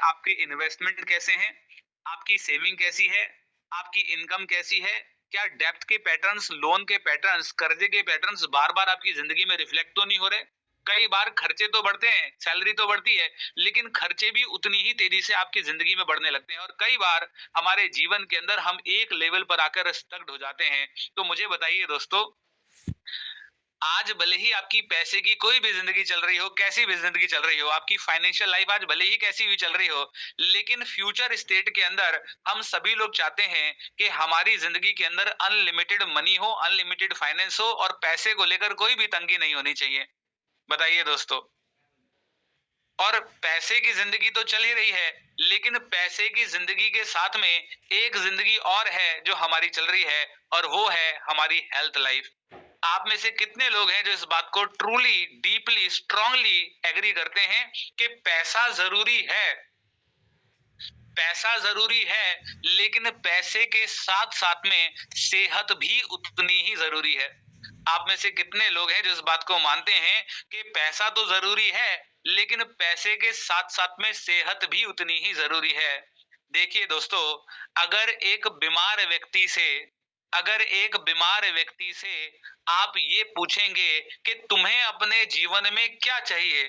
आपके इन्वेस्टमेंट कैसे हैं, आपकी सेविंग कैसी है, आपकी इनकम कैसी है, क्या डेब्ट के पैटर्न्स, लोन के पैटर्न्स, कर्जे के पैटर्न्स बार बार आपकी जिंदगी में रिफ्लेक्ट तो नहीं हो रहे। कई बार खर्चे तो बढ़ते हैं, सैलरी तो बढ़ती है, लेकिन खर्चे भी उतनी ही तेजी से आपकी जिंदगी में बढ़ने लगते हैं और कई बार हमारे जीवन के अंदर हम एक लेवल पर आकर स्टक्ड हो जाते हैं। तो मुझे बताइए दोस्तों, आज भले ही आपकी पैसे की कोई भी जिंदगी चल रही हो, कैसी भी जिंदगी चल रही हो, आपकी फाइनेंशियल लाइफ आज भले ही कैसी भी चल रही हो, लेकिन फ्यूचर स्टेट के अंदर हम सभी लोग चाहते हैं कि हमारी जिंदगी के अंदर अनलिमिटेड मनी हो, अनलिमिटेड फाइनेंस हो और पैसे को लेकर कोई भी तंगी नहीं होनी चाहिए। बताइए दोस्तों, और पैसे की जिंदगी तो चल ही रही है, लेकिन पैसे की जिंदगी के साथ में एक जिंदगी और है जो हमारी चल रही है और वो है हमारी हेल्थ लाइफ। आप में से कितने लोग हैं जो इस बात को ट्रूली, डीपली, स्ट्रांगली एग्री करते हैं कि पैसा जरूरी है, पैसा जरूरी है, लेकिन पैसे के साथ साथ में सेहत भी उतनी ही जरूरी है। आप में से कितने लोग हैं जो इस बात को मानते हैं कि पैसा तो जरूरी है, लेकिन पैसे के साथ साथ में सेहत भी उतनी ही जरूरी है। देखिए दोस्तों, अगर एक बीमार व्यक्ति से अगर एक बीमार व्यक्ति से आप ये पूछेंगे कि तुम्हें अपने जीवन में क्या चाहिए,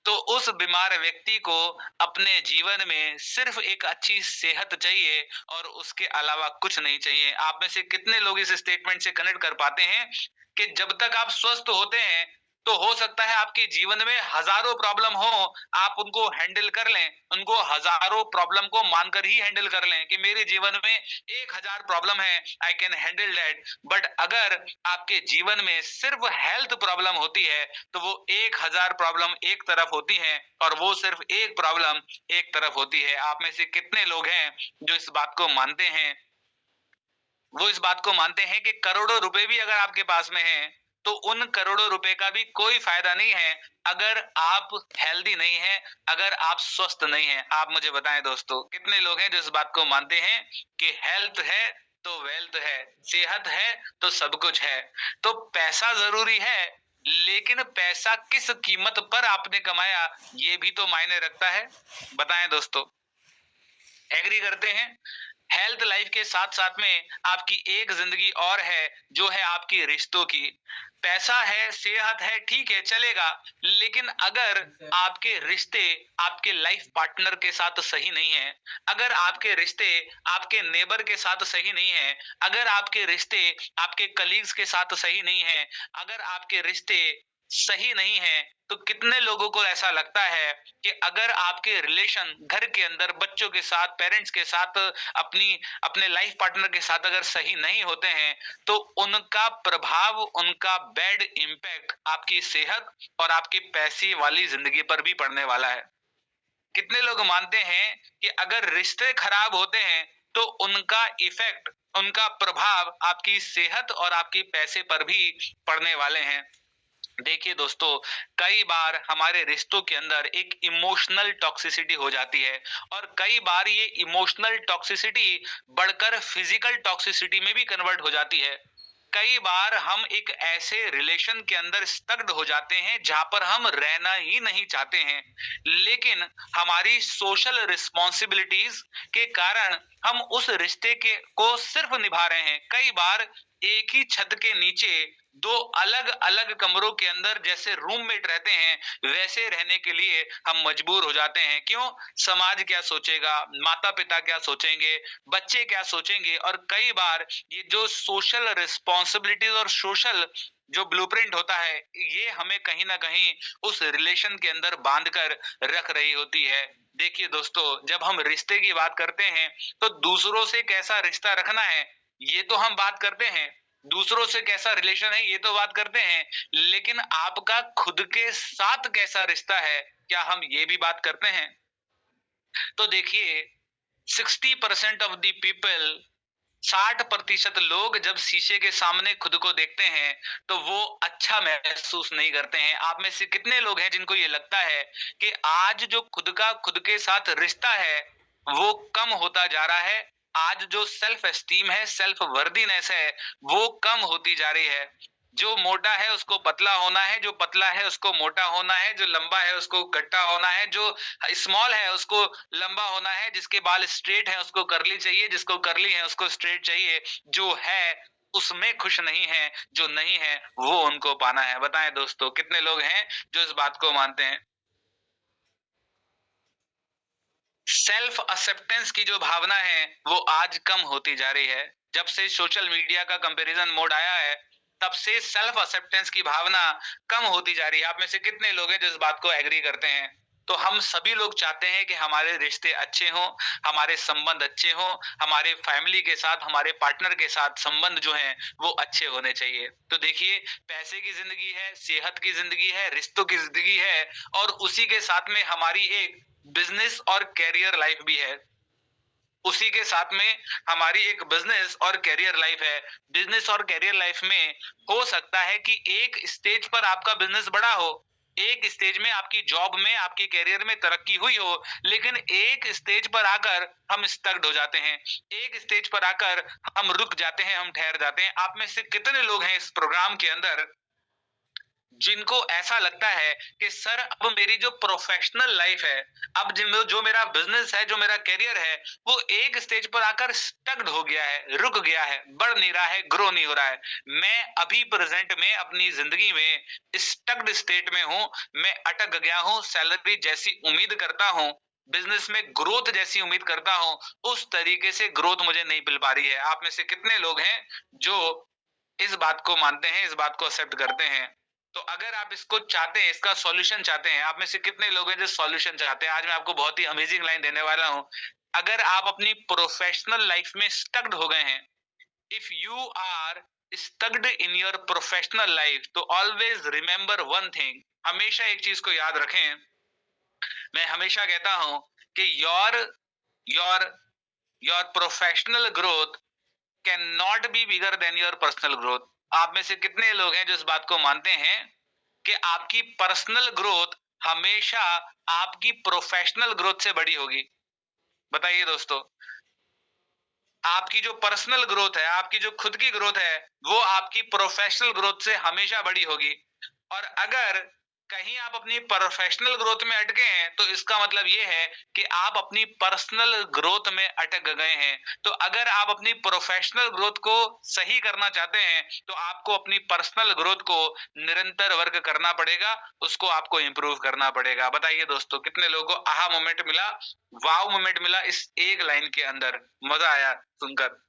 तो उस बीमार व्यक्ति को अपने जीवन में सिर्फ एक अच्छी सेहत चाहिए और उसके अलावा कुछ नहीं चाहिए। आप में से कितने लोग इस स्टेटमेंट से कनेक्ट कर पाते हैं कि जब तक आप स्वस्थ होते हैं तो हो सकता है आपके जीवन में हजारों प्रॉब्लम हो, आप उनको हैंडल कर लें, उनको हजारों प्रॉब्लम को मानकर ही हैंडल कर लें कि मेरे जीवन में 1000 प्रॉब्लम है, I can handle that. But अगर आपके जीवन में सिर्फ हेल्थ प्रॉब्लम होती है तो वो 1000 प्रॉब्लम एक तरफ होती है और वो सिर्फ एक प्रॉब्लम एक तरफ होती है। आप में से कितने लोग हैं जो इस बात को मानते हैं, वो इस बात को मानते हैं कि करोड़ों रुपए भी अगर आपके पास में हैं तो उन करोड़ों रुपए का भी कोई फायदा नहीं है अगर आप हेल्दी नहीं हैं, अगर आप स्वस्थ नहीं हैं। आप मुझे बताएं दोस्तों, कितने लोग हैं जो इस बात को मानते हैं कि हेल्थ है तो वेल्थ है, सेहत है तो सब कुछ है। तो पैसा जरूरी है, लेकिन पैसा किस कीमत पर आपने कमाया ये भी तो मायने रखता है। बताएं दोस्तों, एग्री करते हैं? हेल्थ लाइफ के साथ साथ में आपकी एक जिंदगी और है जो है आपकी रिश्तों की। पैसा है, सेहत है, ठीक है, चलेगा, लेकिन अगर आपके रिश्ते आपके लाइफ पार्टनर के साथ सही नहीं है, अगर आपके रिश्ते आपके नेबर के साथ सही नहीं है, अगर आपके रिश्ते आपके कलीग्स के साथ सही नहीं है, अगर आपके रिश्ते सही नहीं है, तो कितने लोगों को ऐसा लगता है कि अगर आपके रिलेशन घर के अंदर बच्चों के साथ, पेरेंट्स के साथ, अपने लाइफ पार्टनर के साथ अगर सही नहीं होते हैं तो उनका प्रभाव, उनका बैड इम्पैक्ट आपकी सेहत और आपकी पैसे वाली जिंदगी पर भी पड़ने वाला है। कितने लोग मानते हैं कि अगर रिश्ते खराब होते हैं तो उनका इफेक्ट, उनका प्रभाव आपकी सेहत और आपकी पैसे पर भी पड़ने वाले हैं। देखिए दोस्तों, कई बार हमारे रिश्तों के अंदर एक इमोशनल टॉक्सिसिटी हो जाती है और कई बार ये इमोशनल टॉक्सिसिटी बढ़कर फिजिकल टॉक्सिसिटी में भी कन्वर्ट हो जाती है। कई बार हम एक ऐसे रिलेशन के अंदर स्टक्ड हो जाते हैं जहां पर हम रहना ही नहीं चाहते हैं, लेकिन हमारी सोशल रिस्पॉन्सिबिलिटीज के कारण हम उस रिश्ते के को सिर्फ निभा रहे हैं। कई बार एक ही छत के नीचे दो अलग अलग कमरों के अंदर जैसे रूममेट रहते हैं वैसे रहने के लिए हम मजबूर हो जाते हैं। क्यों? समाज क्या सोचेगा, माता पिता क्या सोचेंगे, बच्चे क्या सोचेंगे, और कई बार ये जो सोशल रिस्पॉन्सिबिलिटीज और सोशल जो ब्लूप्रिंट होता है ये हमें कहीं ना कहीं उस रिलेशन के अंदर बांध कर रख रही होती है। देखिए दोस्तों, जब हम रिश्ते की बात करते हैं तो दूसरों से कैसा रिश्ता रखना है ये तो हम बात करते हैं, दूसरों से कैसा रिलेशन है ये तो बात करते हैं, लेकिन आपका खुद के साथ कैसा रिश्ता है क्या हम ये भी बात करते हैं? तो देखिए, 60% ऑफ द पीपल, 60% लोग जब शीशे के सामने खुद को देखते हैं तो वो अच्छा महसूस नहीं करते हैं। आप में से कितने लोग हैं जिनको ये लगता है कि आज जो खुद के साथ रिश्ता है वो कम होता जा रहा है, आज जो सेल्फ एस्टीम है, सेल्फ वर्दीनेस है, वो कम होती जा रही है। जो मोटा है उसको पतला होना है, जो पतला है उसको मोटा होना है, जो लंबा है उसको गट्टा होना है, जो स्मॉल है उसको लंबा होना है, जिसके बाल स्ट्रेट है उसको करली चाहिए, जिसको करली है उसको स्ट्रेट चाहिए। जो है उसमें खुश नहीं है, जो नहीं है वो उनको पाना है। बताएं दोस्तों, कितने लोग हैं जो इस बात को मानते हैं? सेल्फ एक्सेप्टेंस की जो भावना है वो आज कम होती जा रही है। जब से सोशल मीडिया का कंपैरिजन मोड आया है, तब से सेल्फ एक्सेप्टेंस की भावना कम होती जा रही है। आप में से कितने लोग हैं जो इस बात को एग्री करते हैं? तो हम सभी लोग चाहते हैं कि हमारे रिश्ते अच्छे हों, हमारे संबंध अच्छे हों, हमारे फैमिली के साथ, हमारे पार्टनर के साथ संबंध जो हैं वो अच्छे होने चाहिए। तो देखिए, पैसे की जिंदगी है, सेहत की जिंदगी है, रिश्तों की जिंदगी है, और उसी के साथ में हमारी एक बिजनेस और कैरियर लाइफ भी है। उसी के साथ में हमारी एक बिजनेस और कैरियर लाइफ है। बिजनेस और कैरियर लाइफ में हो सकता है कि एक स्टेज पर आपका बिजनेस बड़ा हो, एक स्टेज में आपकी जॉब में, आपके कैरियर में तरक्की हुई हो, लेकिन एक स्टेज पर आकर हम स्टक्ड हो जाते हैं। एक स्टेज पर आकर हम रुक जाते हैं, हम ठहर जाते हैं। आप में से कितने लोग हैं इस प्रोग्राम के अंदर जिनको ऐसा लगता है कि सर अब मेरी जो प्रोफेशनल लाइफ है, अब जो मेरा बिजनेस है, जो मेरा करियर है, वो एक स्टेज पर आकर स्टक्ड हो गया है, रुक गया है, बढ़ नहीं रहा है, ग्रो नहीं हो रहा है। मैं अभी प्रेजेंट में अपनी जिंदगी में स्टक्ड स्टेट में हूं। मैं अटक गया हूं। सैलरी जैसी उम्मीद करता हूं, बिजनेस में ग्रोथ जैसी उम्मीद करता हूं, उस तरीके से ग्रोथ मुझे नहीं मिल पा रही है। आप में से कितने लोग हैं जो इस बात को मानते हैं, इस बात को एक्सेप्ट करते हैं? तो अगर आप इसको चाहते हैं, इसका सॉल्यूशन चाहते हैं, आप में से कितने लोग हैं जो सॉल्यूशन चाहते हैं? आज मैं आपको बहुत ही अमेजिंग लाइन देने वाला हूं। अगर आप अपनी प्रोफेशनल लाइफ में स्टक्ड हो गए हैं, if you are stucked in your professional life, तो ऑलवेज रिमेंबर वन थिंग, हमेशा एक चीज को याद रखें। मैं हमेशा कहता हूं कि your your your professional growth can not be bigger than your personal growth. आप में से कितने लोग हैं जो इस बात को मानते हैं कि आपकी पर्सनल ग्रोथ हमेशा आपकी प्रोफेशनल ग्रोथ से बड़ी होगी? बताइए दोस्तों, आपकी जो पर्सनल ग्रोथ है, आपकी जो खुद की ग्रोथ है, वो आपकी प्रोफेशनल ग्रोथ से हमेशा बड़ी होगी। और अगर कहीं आप अपनी प्रोफेशनल ग्रोथ में अटके हैं, तो इसका मतलब ये है कि आप अपनी पर्सनल ग्रोथ में अटक गए हैं। तो अगर आप अपनी प्रोफेशनल ग्रोथ को सही करना चाहते हैं, तो आपको अपनी पर्सनल ग्रोथ को निरंतर वर्क करना पड़ेगा, उसको आपको इंप्रूव करना पड़ेगा। बताइए दोस्तों, कितने लोगों को आहा मोमेंट मिला, वाव मोमेंट मिला इस एक लाइन के अंदर? मजा आया सुनकर।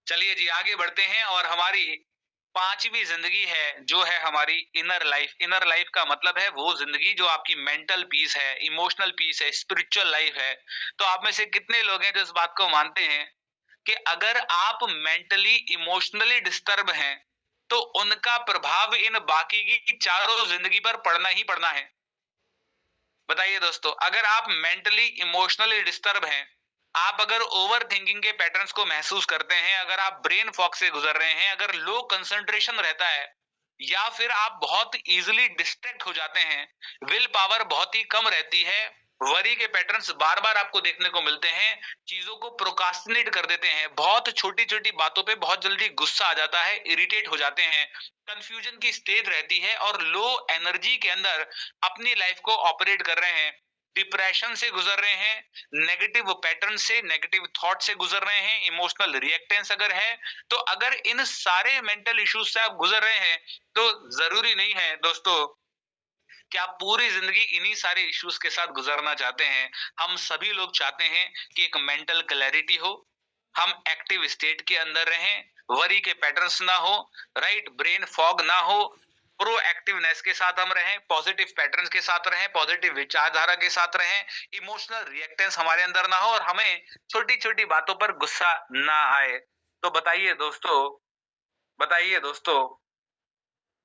चलिए जी, आगे बढ़ते हैं। और हमारी पांचवी जिंदगी है जो है हमारी इनर लाइफ। इनर लाइफ का मतलब है वो जिंदगी जो आपकी मेंटल पीस है, इमोशनल पीस है, स्पिरिचुअल लाइफ है। तो आप में से कितने लोग हैं जो इस बात को मानते हैं कि अगर आप मेंटली इमोशनली डिस्टर्ब हैं, तो उनका प्रभाव इन बाकी की चारों जिंदगी पर पड़ना ही पड़ना है? बताइए दोस्तों, अगर आप मेंटली इमोशनली डिस्टर्ब हैं, आप अगर ओवर थिंकिंग के पैटर्न्स को महसूस करते हैं, अगर आप ब्रेन फॉग से गुजर रहे हैं, अगर लो कंसंट्रेशन रहता है, या फिर आप बहुत इजीली डिस्ट्रैक्ट हो जाते हैं, विल पावर बहुत ही कम रहती है, वरी के पैटर्न्स बार बार आपको देखने को मिलते हैं, चीजों को प्रोकास्टिनेट कर देते हैं, बहुत छोटी छोटी बातों पे बहुत जल्दी गुस्सा आ जाता है, इरिटेट हो जाते हैं, कंफ्यूजन की स्टेट रहती है, और लो एनर्जी के अंदर अपनी लाइफ को ऑपरेट कर रहे हैं, डिप्रेशन से गुजर रहे हैं, नेगेटिव पैटर्न से, नेगेटिव थॉट से गुजर रहे हैं, इमोशनल रिएक्टेंस अगर है, तो अगर इन सारे मेंटल इश्यूज से आप गुजर रहे हैं, तो जरूरी नहीं है दोस्तों कि आप पूरी जिंदगी इन्हीं सारे इश्यूज के साथ गुजरना चाहते हैं। हम सभी लोग चाहते हैं कि एक मेंटल क्लैरिटी हो, हम एक्टिव स्टेट के अंदर रहें, वरी के पैटर्न्स ना हो, राइट, ब्रेन फॉग ना हो, प्रोएक्टिवनेस के साथ हम रहें, पॉजिटिव पैटर्न्स के साथ रहें, पॉजिटिव विचारधारा के साथ रहें, इमोशनल रिएक्टेंस हमारे अंदर ना हो, और हमें छोटी छोटी बातों पर गुस्सा ना आए। तो बताइए दोस्तों,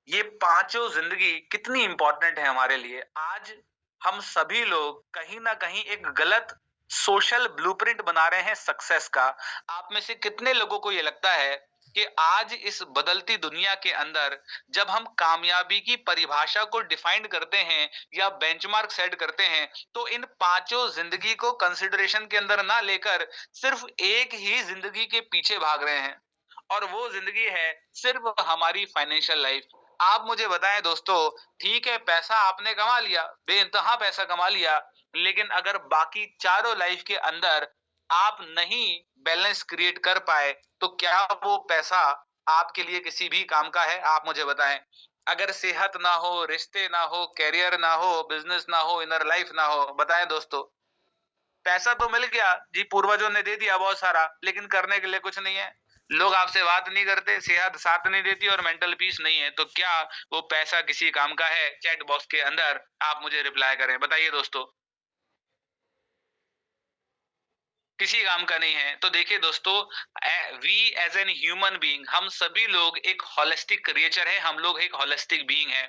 ये पांचों जिंदगी कितनी इंपॉर्टेंट है हमारे लिए। आज हम सभी लोग कहीं ना कहीं एक गलत सोशल ब्लूप्रिंट बना रहे हैं सक्सेस का। आप में से कितने लोगों को ये लगता है कि आज इस बदलती दुनिया के अंदर जब हम कामयाबी की परिभाषा को डिफाइन करते हैं या बेंचमार्क सेट करते हैं, तो इन पांचों जिंदगी को कंसिडरेशन के अंदर ना लेकर सिर्फ एक ही जिंदगी के पीछे भाग रहे हैं? और वो जिंदगी है सिर्फ हमारी फाइनेंशियल लाइफ। आप मुझे बताएं दोस्तों, ठीक है पैसा आपने कमा लिया, बेइंतहा पैसा कमा लिया, लेकिन अगर बाकी चारों लाइफ के अंदर आप नहीं बैलेंस क्रिएट कर पाए तो क्या वो पैसा आपके लिए किसी भी काम का है? आप मुझे बताएं। अगर सेहत ना हो, रिश्ते ना हो, कैरियर ना हो, बिजनेस ना हो, इनर लाइफ ना हो, बताएं दोस्तों। पैसा तो मिल गया जी, पूर्वजों ने दे दिया बहुत सारा, लेकिन करने के लिए कुछ नहीं है। लोग आपसे बात नहीं करते, सेहत साथ नहीं देती और मेंटल पीस नहीं है, तो क्या वो पैसा किसी काम का है? चैट बॉक्स के अंदर आप मुझे रिप्लाई करें, बताइए दोस्तों। किसी काम का नहीं है। तो देखिए दोस्तों, we as an human being, हम सभी लोग एक होलिस्टिक क्रिएचर है, हम लोग एक होलिस्टिक बीइंग है।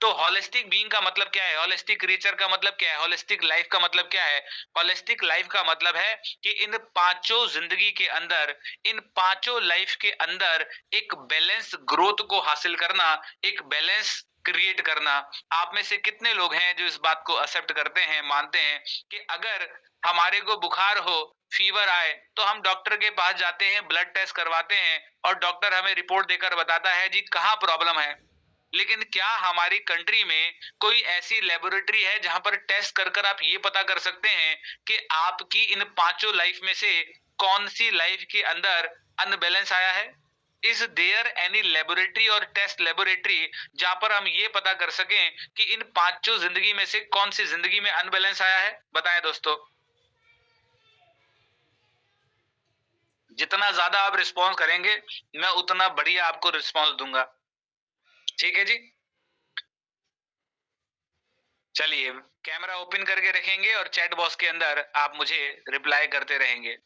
तो होलिस्टिक बीइंग का मतलब क्या है? होलिस्टिक क्रिएचर का मतलब क्या है? होलिस्टिक लाइफ का मतलब क्या है? होलिस्टिक लाइफ का मतलब है कि इन पांचों जिंदगी के अंदर, इन पांचों लाइफ के अंदर एक बैलेंस ग्रोथ को हासिल करना, एक बैलेंस क्रिएट करना। आप में से कितने लोग हैं जो इस बात को एक्सेप्ट करते हैं, मानते हैं कि अगर हमारे को बुखार हो, फीवर आए, तो हम डॉक्टर के पास जाते हैं, ब्लड टेस्ट करवाते हैं और डॉक्टर हमें रिपोर्ट देकर बताता है जी कहाँ प्रॉब्लम है। लेकिन क्या हमारी कंट्री में कोई ऐसी लेबोरेटरी है जहां पर टेस्ट कर कर आप ये पता कर सकते हैं कि आपकी इन पांचों लाइफ में से कौन सी लाइफ के अंदर अनबैलेंस आया है? इज देयर एनी लेबोरेटरी और टेस्ट लेबोरेटरी जहां पर हम ये पता कर सकें कि इन पांचों जिंदगी में से कौन सी जिंदगी में अनबैलेंस आया है? बताएं दोस्तों। जितना ज्यादा आप रिस्पॉन्स करेंगे, मैं उतना बढ़िया आपको रिस्पॉन्स दूंगा। ठीक है जी, चलिए कैमरा ओपन करके रखेंगे और चैट बॉक्स के अंदर आप मुझे रिप्लाई करते रहेंगे।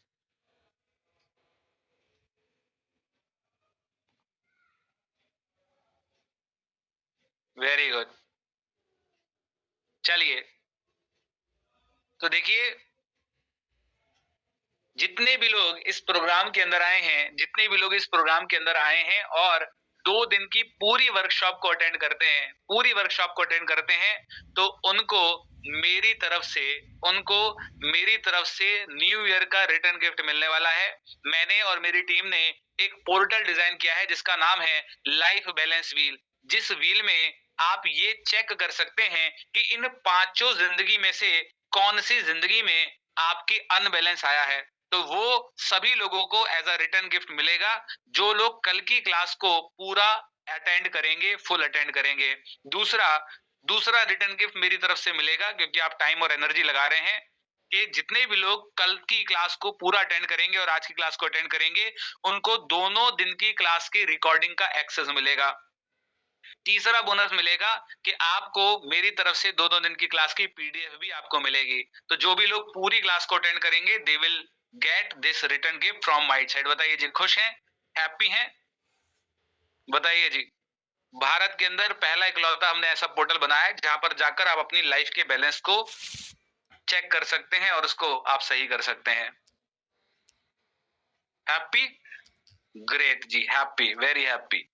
Very good. चलिए, तो देखिए, जितने भी लोग इस प्रोग्राम के अंदर आए हैं, जितने भी लोग इस प्रोग्राम के अंदर आए हैं और 2 दिन की पूरी वर्कशॉप को अटेंड करते हैं, पूरी वर्कशॉप को अटेंड करते हैं, तो उनको मेरी तरफ से, उनको मेरी तरफ से न्यू ईयर का रिटर्न गिफ्ट मिलने वाला है। मैंने और मेरी टीम ने एक पोर्टल डिजाइन किया है जिसका नाम है लाइफ बैलेंस व्हील, जिस व्हील में आप ये चेक कर सकते हैं कि इन पांचों जिंदगी में से कौन सी जिंदगी में आपकी अनबैलेंस आया है। तो वो सभी लोगों को एज अ रिटर्न गिफ्ट मिलेगा जो लोग कल की क्लास को पूरा अटेंड करेंगे, फुल अटेंड करेंगे। दूसरा दूसरा रिटर्न गिफ्ट मेरी तरफ से मिलेगा, क्योंकि आप टाइम और एनर्जी लगा रहे हैं, कि जितने भी लोग कल की क्लास को पूरा अटेंड करेंगे और आज की क्लास को अटेंड करेंगे, उनको दोनों दिन की क्लास की रिकॉर्डिंग का एक्सेस मिलेगा। तीसरा बोनस मिलेगा कि आपको मेरी तरफ से दो दो दिन की क्लास की पीडीएफ भी आपको मिलेगी। तो जो भी लोग पूरी क्लास को अटेंड करेंगे, they will get this return gift from my side. बताइए जी, खुश हैं, हैप्पी हैं? बताइए जी। भारत के अंदर पहला इकलौता हमने ऐसा पोर्टल बनाया है जहां पर जाकर आप अपनी लाइफ के बैलेंस को चेक कर सकते हैं और उसको आप सही कर सकते हैं। हैप्पी? ग्रेट जी, हैप्पी, वेरी हैप्पी।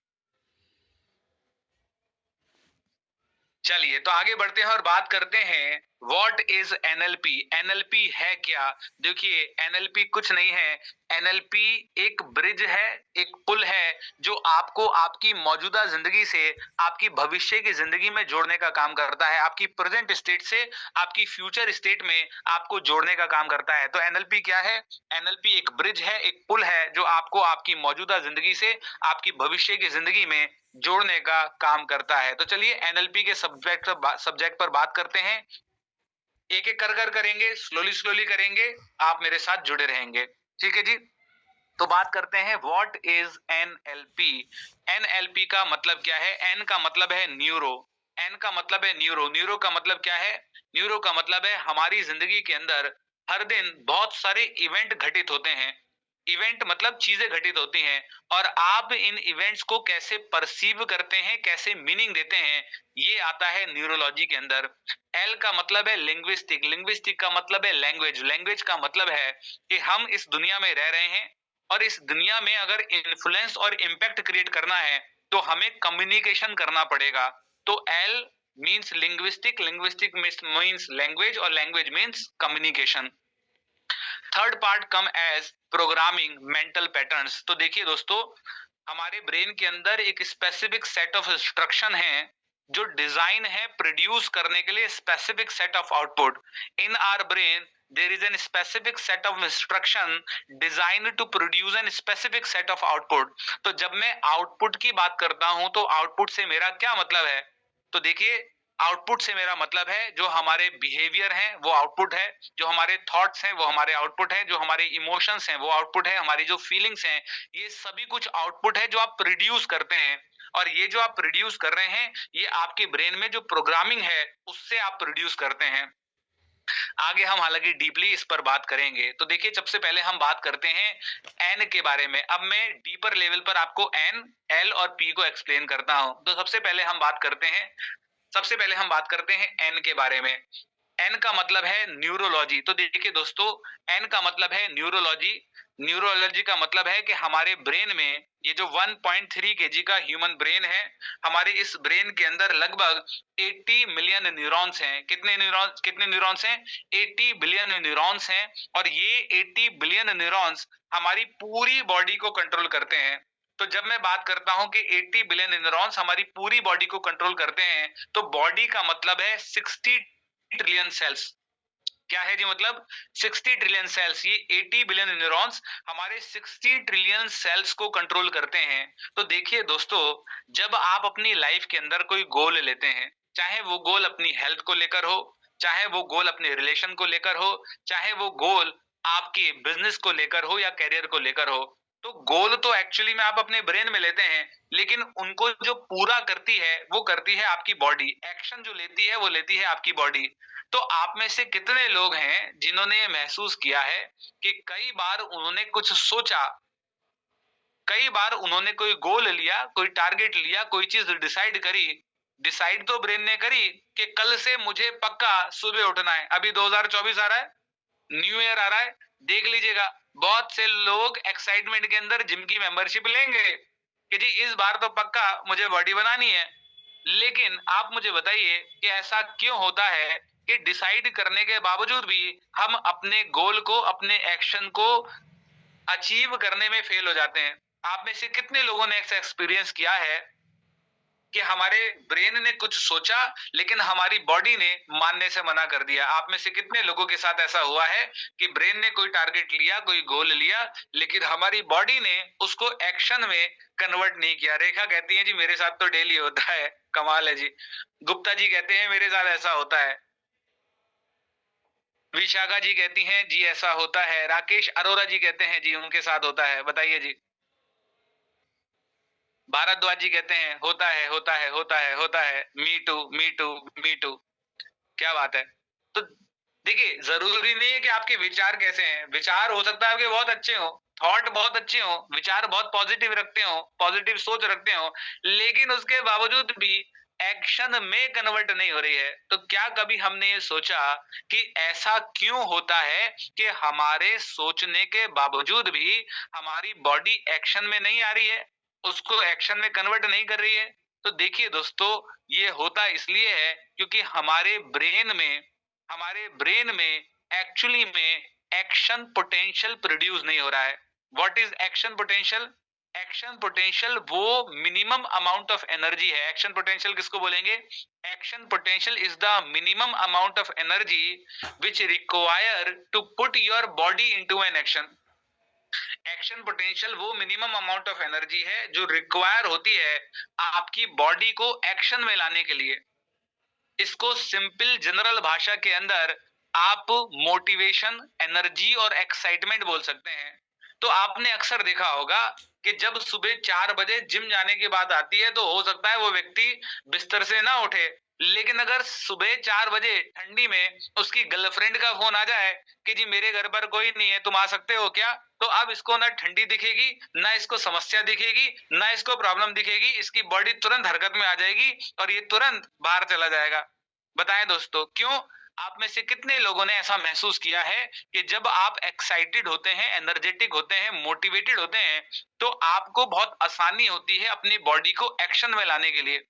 चलिए, तो आगे बढ़ते हैं और बात करते हैं व्हाट इज एनएलपी। एनएलपी है क्या? देखिए, एनएलपी कुछ नहीं है। एनएलपी एक ब्रिज है, एक पुल है जो आपको आपकी मौजूदा जिंदगी से आपकी भविष्य की जिंदगी में जोड़ने का काम करता है, आपकी प्रेजेंट स्टेट से आपकी फ्यूचर स्टेट में आपको जोड़ने का काम करता है। तो एनएलपी क्या है? एनएलपी एक ब्रिज है, एक पुल है जो आपको आपकी मौजूदा जिंदगी से आपकी भविष्य की जिंदगी में जोड़ने का काम करता है। तो चलिए एनएलपी के सब्जेक्ट पर बात करते हैं। एक एक कर कर करेंगे, स्लोली स्लोली करेंगे, आप मेरे साथ जुड़े रहेंगे। ठीक है जी, तो बात करते हैं व्हाट इज एनएलपी। एनएलपी का मतलब क्या है? एन का मतलब है न्यूरो। एन का मतलब है न्यूरो। न्यूरो का मतलब क्या है? न्यूरो का मतलब है हमारी जिंदगी के अंदर हर दिन बहुत सारे इवेंट घटित होते हैं। इवेंट मतलब चीजें घटित होती हैं और आप इन इवेंट्स को कैसे परसीव करते हैं, कैसे मीनिंग देते हैं, ये आता है न्यूरोलॉजी के अंदर। एल का मतलब है लिंग्विस्टिक। लिंग्विस्टिक का मतलब है लैंग्वेज। लैंग्वेज का मतलब है कि हम इस दुनिया में रह रहे हैं और इस दुनिया में अगर इन्फ्लुएंस और इम्पैक्ट क्रिएट करना है तो हमें कम्युनिकेशन करना पड़ेगा। तो L means linguistic, linguistic means language और language means communication. Third part come as programming mental patterns. तो देखिए दोस्तों, हमारे ब्रेन के अंदर एक स्पेसिफिक सेट ऑफ इंस्ट्रक्शन है जो डिजाइन है प्रोड्यूस करने के लिए specific set of output. In our brain there is a specific set of instruction designed to produce a specific set of output। तो जब मैं आउटपुट की बात करता हूं तो आउटपुट से मेरा क्या मतलब है? तो देखिए, आउटपुट से मेरा मतलब है जो हमारे बिहेवियर हैं वो आउटपुट है, जो हमारे थॉट्स हैं वो हमारे आउटपुट है, जो हमारे इमोशंस हैं वो आउटपुट है, हमारी जो फीलिंग्स हैं ये सभी कुछ आउटपुट है जो आप प्रोड्यूस करते हैं। और ये जो आप प्रोड्यूस कर रहे हैं ये आपके ब्रेन में जो प्रोग्रामिंग है उससे आप प्रोड्यूस करते हैं। आगे हम हालांकि डीपली इस पर बात करेंगे। तो देखिए, सबसे पहले हम बात करते हैं एन के बारे में। अब मैं डीपर लेवल पर आपको एन, एल और पी को एक्सप्लेन करता हूं। तो सबसे पहले हम बात करते हैं एन के बारे में। एन का मतलब है न्यूरोलॉजी। तो देखिए दोस्तों, एन का मतलब है न्यूरोलॉजी। न्यूरोलॉजी का मतलब है कि हमारे ब्रेन में ये जो 1.3 केजी का ह्यूमन ब्रेन है, हमारे इस ब्रेन के अंदर लगभग 80 मिलियन न्यूरॉन्स हैं। कितने न्यूरॉन्स हैं? 80 बिलियन न्यूरॉन्स हैं। और ये 80 बिलियन न्यूरॉन्स हमारी पूरी बॉडी को कंट्रोल करते हैं। तो जब मैं बात करता हूं कि 80 बिलियन न्यूरॉन्स हमारी पूरी बॉडी को कंट्रोल करते हैं, तो बॉडी का मतलब है 60 ट्रिलियन सेल्स। क्या है जी? मतलब 60 ट्रिलियन सेल्स। ये 80 बिलियन न्यूरॉन्स हमारे 60 ट्रिलियन सेल्स को कंट्रोल करते हैं। तो देखिए दोस्तों, जब आप अपनी लाइफ के अंदर कोई गोल लेते हैं, चाहे वो गोल अपनी हेल्थ को लेकर हो, चाहे वो गोल अपने रिलेशन को लेकर हो, चाहे वो गोल आपके बिजनेस को लेकर हो या करियर को लेकर हो, तो गोल तो एक्चुअली में आप अपने ब्रेन में लेते हैं, लेकिन उनको जो पूरा करती है वो करती है आपकी बॉडी। एक्शन जो लेती है वो लेती है आपकी बॉडी। तो आप में से कितने लोग हैं जिन्होंने ये महसूस किया है कि कई बार उन्होंने कुछ सोचा, कई बार उन्होंने कोई गोल लिया, कोई टारगेट लिया, कोई चीज डिसाइड करी, डिसाइड तो ब्रेन ने करी कि कल से मुझे पक्का सुबह उठना है। अभी 2024 आ रहा है, न्यू ईयर आ रहा है, देख लीजिएगा बहुत से लोग एक्साइटमेंट के अंदर जिम की मेंबरशिप लेंगे कि जी इस बार तो पक्का मुझे बॉडी बनानी है। लेकिन आप मुझे बताइए कि ऐसा क्यों होता है कि डिसाइड करने के बावजूद भी हम अपने गोल को, अपने एक्शन को अचीव करने में फेल हो जाते हैं? आप में से कितने लोगों ने ऐसा एक्सपीरियंस किया है कि हमारे ब्रेन ने कुछ सोचा लेकिन हमारी बॉडी ने मानने से मना कर दिया? आप में से कितने लोगों के साथ ऐसा हुआ है कि ब्रेन ने कोई टारगेट लिया, कोई गोल लिया, लेकिन हमारी बॉडी ने उसको एक्शन में कन्वर्ट नहीं किया? रेखा कहती है जी मेरे साथ तो डेली होता है। कमाल है जी। गुप्ता जी कहते हैं मेरे साथ ऐसा होता है। विशाखा जी कहती हैं जी ऐसा होता है। राकेश अरोरा जी कहते हैं जी उनके साथ होता है। बताइए जी। भारद्वाज जी कहते हैं होता है, होता है, होता है, होता है। Me too, me too, me too. क्या बात है। तो देखिए, जरूरी नहीं है कि आपके विचार कैसे हैं। विचार हो सकता है आपके बहुत अच्छे हो, थॉट बहुत अच्छे हो, विचार बहुत पॉजिटिव रखते हो, पॉजिटिव सोच रखते हो, लेकिन उसके बावजूद भी एक्शन में कन्वर्ट नहीं हो रही है। तो क्या कभी हमने ये सोचा कि ऐसा क्यों होता है कि हमारे सोचने के बावजूद भी हमारी बॉडी एक्शन में नहीं आ रही है, उसको एक्शन में कन्वर्ट नहीं कर रही है? तो देखिए दोस्तों, ये होता इसलिए है क्योंकि हमारे ब्रेन में एक्चुअली में एक्शन पोटेंशियल प्रोड्यूस नहीं हो रहा है। What is action potential? Action potential वो मिनिमम अमाउंट ऑफ एनर्जी है। एक्शन पोटेंशियल किसको बोलेंगे? Action potential is the minimum amount of energy which require to put your body into an action. Action potential वो minimum amount of energy है जो require होती है आपकी बॉडी को एक्शन में लाने के लिए। इसको सिंपल जनरल भाषा के अंदर आप मोटिवेशन, एनर्जी और एक्साइटमेंट बोल सकते हैं। तो आपने अक्सर देखा होगा कि जब सुबह 4 बजे जिम जाने की बात आती है तो हो सकता है वो व्यक्ति बिस्तर से ना उठे, लेकिन अगर सुबह 4 बजे ठंडी में उसकी गर्लफ्रेंड का फोन आ जाए कि जी मेरे घर पर कोई नहीं है, तुम आ सकते हो क्या, तो अब इसको ना ठंडी दिखेगी, ना इसको समस्या दिखेगी, ना इसको प्रॉब्लम दिखेगी, इसकी बॉडी तुरंत हरकत में आ जाएगी और ये तुरंत बाहर चला जाएगा। बताएं दोस्तों क्यों? आप में से कितने लोगों ने ऐसा महसूस किया है कि जब आप एक्साइटेड होते हैं, एनर्जेटिक होते हैं, मोटिवेटेड होते हैं, तो आपको बहुत आसानी होती है अपनी बॉडी को एक्शन में लाने के लिए।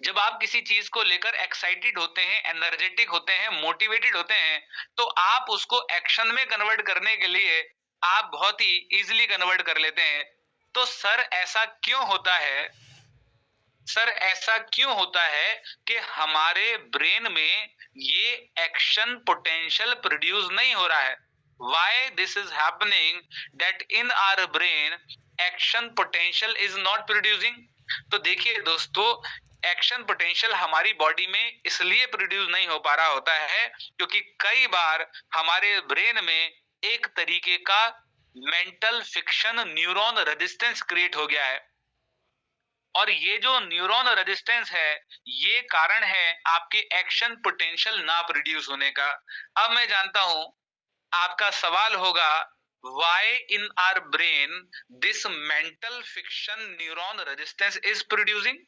जब आप किसी चीज को लेकर एक्साइटेड होते हैं, एनर्जेटिक होते हैं, मोटिवेटेड होते हैं, तो आप उसको एक्शन में कन्वर्ट करने के लिए आप बहुत ही इजीली कन्वर्ट कर लेते हैं। तो सर ऐसा क्यों होता है, सर ऐसा क्यों होता है कि हमारे ब्रेन में ये एक्शन पोटेंशियल प्रोड्यूस नहीं हो रहा है? Why this is happening that in our brain action potential is not producing? तो देखिए दोस्तों, एक्शन पोटेंशियल हमारी बॉडी में इसलिए प्रोड्यूस नहीं हो पा रहा होता है क्योंकि कई बार हमारे ब्रेन में एक तरीके का mental fiction neuron resistance create हो गया है। और ये जो न्यूरॉन रेजिस्टेंस है, ये कारण है आपके एक्शन पोटेंशियल ना प्रोड्यूस होने का। अब मैं जानता हूं आपका सवाल होगा, why in our brain this mental fiction neuron resistance is producing?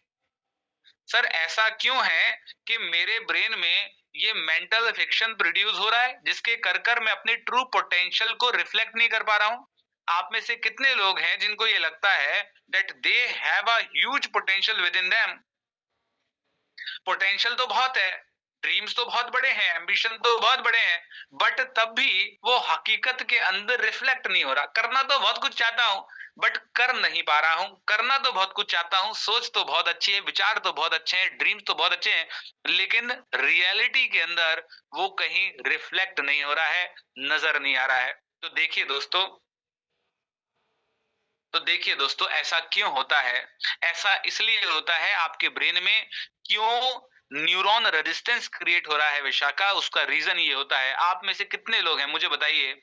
Sir ऐसा क्यों है कि मेरे ब्रेन में ये मेंटल फिक्शन प्रोड्यूस हो रहा है जिसके कर मैं अपने ट्रू पोटेंशियल को रिफ्लेक्ट नहीं कर पा रहा हूं? आप में से कितने लोग हैं जिनको ये लगता है that they have a huge potential with in them? Potential तो बहुत है, ड्रीम्स तो बहुत बड़े हैं, एम्बिशन तो बहुत बड़े हैं, बट तब भी वो हकीकत के अंदर रिफ्लेक्ट नहीं हो रहा। करना तो बहुत कुछ चाहता हूं बट कर नहीं पा रहा हूं। करना तो बहुत कुछ चाहता हूं, सोच तो बहुत अच्छी है, विचार तो बहुत अच्छे हैं, ड्रीम्स तो बहुत अच्छे हैं, लेकिन रियलिटी के अंदर वो कहीं रिफ्लेक्ट नहीं हो रहा है, नजर नहीं आ रहा है। तो देखिए दोस्तों ऐसा क्यों होता है? ऐसा इसलिए होता है आपके ब्रेन में क्यों न्यूरॉन रेजिस्टेंस क्रिएट हो रहा है विशाखा, उसका रीजन ये होता है। आप में से कितने लोग हैं मुझे बताइए